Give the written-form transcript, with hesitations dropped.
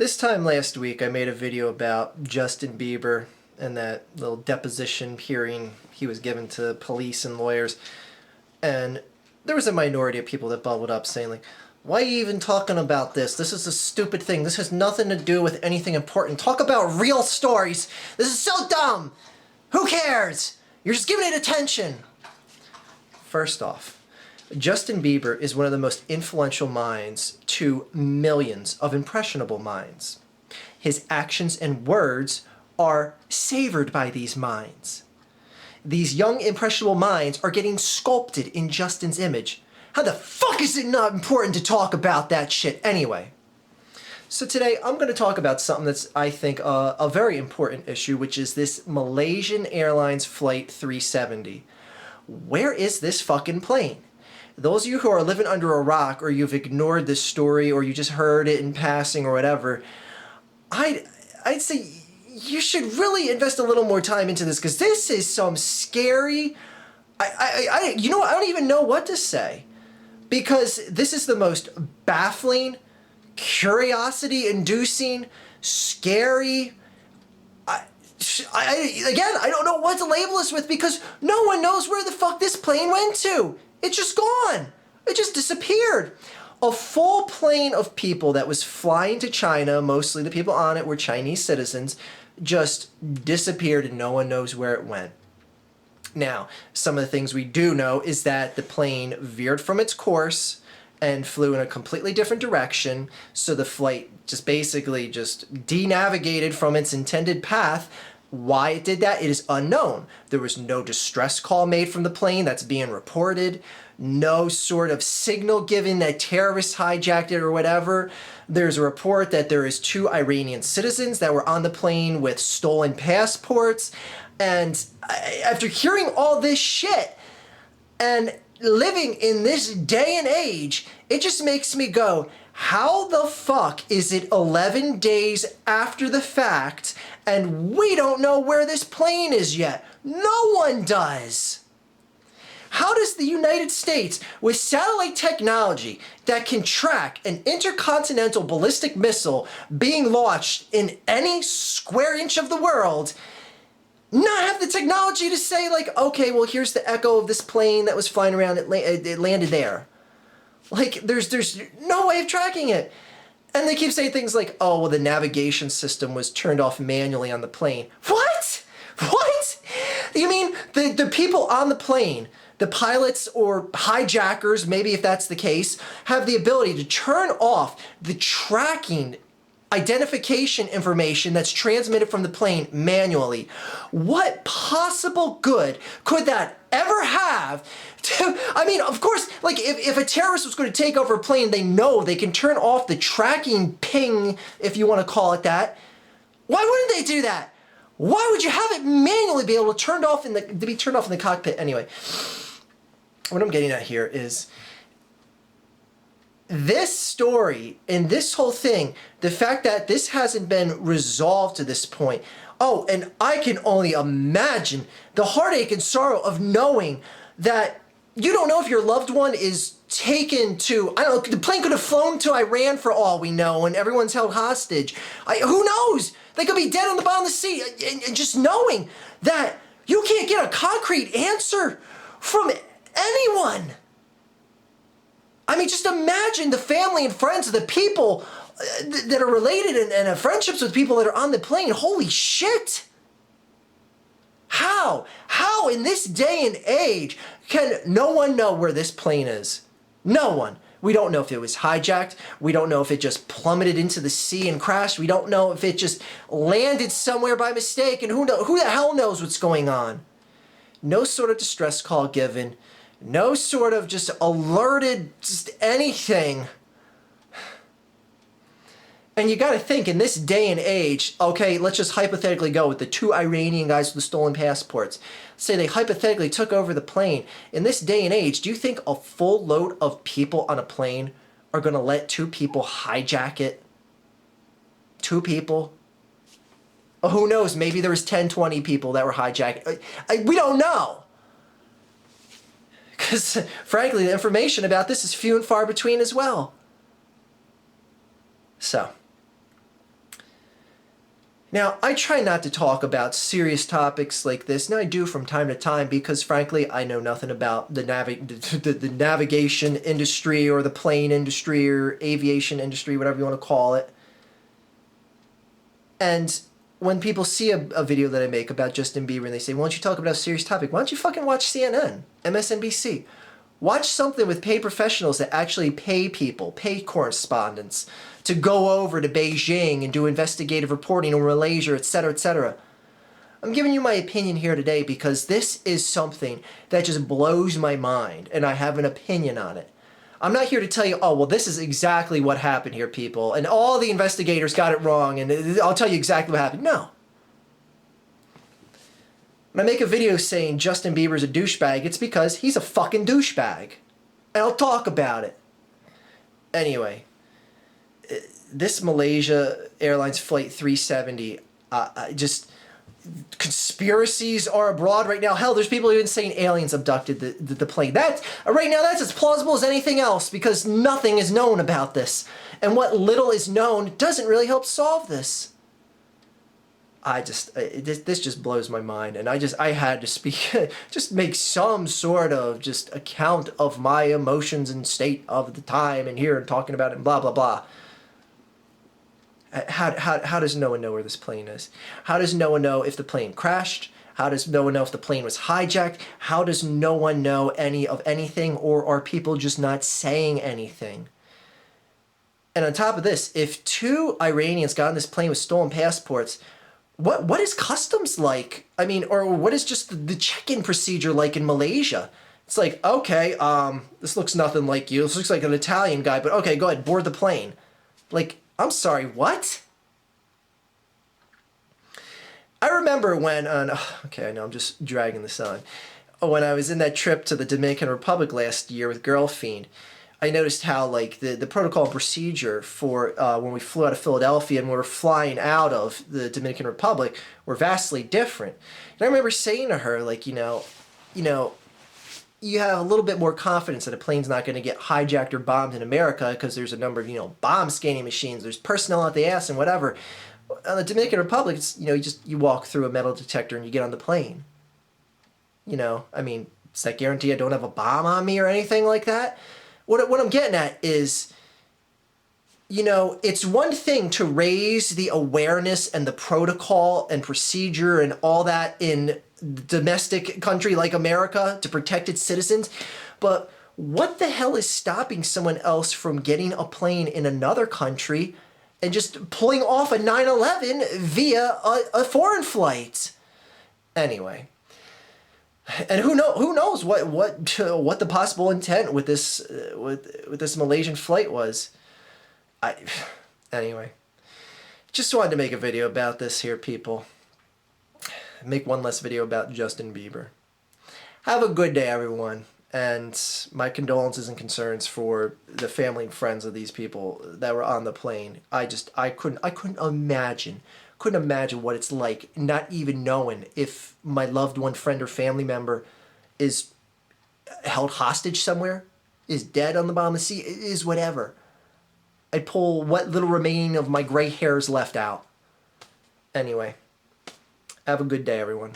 This time last week, I made a video about Justin Bieber and that little deposition hearing he was given to police and lawyers. And there was a minority of people that bubbled up saying, like, why are you even talking about this? This is a stupid thing. This has nothing to do with anything important. Talk about real stories. This is so dumb. Who cares? You're just giving it attention. First off, Justin Bieber is one of the most influential minds to millions of impressionable minds. His actions and words are savored by these minds. These young impressionable minds are getting sculpted in Justin's image. How the fuck is it not important to talk about that shit anyway? So today I'm going to talk about something that's, I think, a very important issue, which is this Malaysian Airlines Flight 370. Where is this fucking plane? Those of you who are living under a rock, or you've ignored this story, or you just heard it in passing or whatever, I'd say you should really invest a little more time into this, because this is some scary, I don't even know what to say. Because this is the most baffling, curiosity-inducing, scary, I don't know what to label this with, because no one knows where the fuck this plane went to. It's just gone. It just disappeared. A full plane of people that was flying to China, mostly the people on it were Chinese citizens, just disappeared and no one knows where it went. Now, some of the things we do know is that the plane veered from its course and flew in a completely different direction, so the flight just basically just denavigated from its intended path. Why it did that, it is unknown. There was no distress call made from the plane that's being reported, no sort of signal given that terrorists hijacked it or whatever. There's a report that there is 2 Iranian citizens that were on the plane with stolen passports. And after hearing all this shit and living in this day and age, it just makes me go, how the fuck is it 11 days after the fact and we don't know where this plane is yet? No one does. How does the United States, with satellite technology that can track an intercontinental ballistic missile being launched in any square inch of the world, not have the technology to say, like, okay, well, here's the echo of this plane that was flying around, it landed there? Like, there's no way of tracking it. And they keep saying things like, oh, well, the navigation system was turned off manually on the plane. What? What? You mean the people on the plane, the pilots or hijackers, maybe if that's the case, have the ability to turn off the tracking identification information that's transmitted from the plane manually? What possible good could that ever have to, I mean, of course, like, if a terrorist was going to take over a plane, they know they can turn off the tracking ping, if you want to call it that. Why wouldn't they do that? Why would you have it manually be able to be turned off in the cockpit? Anyway, what I'm getting at here is this story and this whole thing, the fact that this hasn't been resolved to this point. Oh, and I can only imagine the heartache and sorrow of knowing that you don't know if your loved one is taken to, I don't know, the plane could have flown to Iran for all we know, and everyone's held hostage. Who knows? They could be dead on the bottom of the sea. And just knowing that you can't get a concrete answer from anyone. I mean, just imagine the family and friends of the people that are related and have friendships with people that are on the plane. Holy shit! How? How in this day and age can no one know where this plane is? No one. We don't know if it was hijacked. We don't know if it just plummeted into the sea and crashed. We don't know if it just landed somewhere by mistake, and who the hell knows what's going on? No sort of distress call given. No sort of just alerted, just anything. And you got to think, in this day and age, okay, let's just hypothetically go with the 2 Iranian guys with the stolen passports. Say they hypothetically took over the plane. In this day and age, do you think a full load of people on a plane are going to let 2 people hijack it? 2 people? Oh, who knows? Maybe there was 10, 20 people that were hijacked. We don't know. Because, frankly, the information about this is few and far between as well. So, Now, I try not to talk about serious topics like this, and I do from time to time because, frankly, I know nothing about the navigation industry or the plane industry or aviation industry, whatever you want to call it. And when people see a video that I make about Justin Bieber and they say, why don't you talk about a serious topic? Why don't you fucking watch CNN, MSNBC? Watch something with paid professionals that actually pay people, pay correspondents to go over to Beijing and do investigative reporting on Malaysia, etc., etc. I'm giving you my opinion here today because this is something that just blows my mind and I have an opinion on it. I'm not here to tell you, oh, well, this is exactly what happened here, people, and all the investigators got it wrong, and I'll tell you exactly what happened. No. When I make a video saying Justin Bieber's a douchebag, it's because he's a fucking douchebag. And I'll talk about it. Anyway, this Malaysia Airlines Flight 370, just conspiracies are abroad right now. Hell, there's people even saying aliens abducted the plane. That right now, that's as plausible as anything else because nothing is known about this. And what little is known doesn't really help solve this. This just blows my mind, and I had to speak, just make some sort of just account of my emotions and state of the time, and here and talking about it, and blah blah blah. How does no one know where this plane is? How does no one know if the plane crashed? How does no one know if the plane was hijacked? How does no one know any of anything, or are people just not saying anything? And on top of this, if 2 Iranians got on this plane with stolen passports, what is customs like? I mean, or what is just the check-in procedure like in Malaysia? It's like, okay, this looks nothing like you. This looks like an Italian guy, but okay, go ahead, board the plane. Like, I'm sorry, what? I remember when, okay, I know I'm just dragging this on. When I was in that trip to the Dominican Republic last year with Girlfiend, I noticed how like the protocol and procedure for when we flew out of Philadelphia and we were flying out of the Dominican Republic were vastly different. And I remember saying to her, like, you know, you have a little bit more confidence that a plane's not going to get hijacked or bombed in America because there's a number of, bomb scanning machines, there's personnel out the ass and whatever. On the Dominican Republic, it's, you walk through a metal detector and you get on the plane. I mean, does that guarantee I don't have a bomb on me or anything like that? What I'm getting at is, it's one thing to raise the awareness and the protocol and procedure and all that in domestic country like America to protect its citizens, but what the hell is stopping someone else from getting a plane in another country and just pulling off a 9/11 via a foreign flight? Anyway. And who knows what the possible intent with this Malaysian flight was. Anyway, just wanted to make a video about this here, people. Make one less video about Justin Bieber. Have a good day, everyone, and my condolences and concerns for the family and friends of these people that were on the plane. I couldn't imagine what it's like not even knowing if my loved one, friend, or family member is held hostage somewhere, is dead on the bottom of the sea, is whatever. I'd pull what little remaining of my gray hairs left out. Anyway, have a good day, everyone.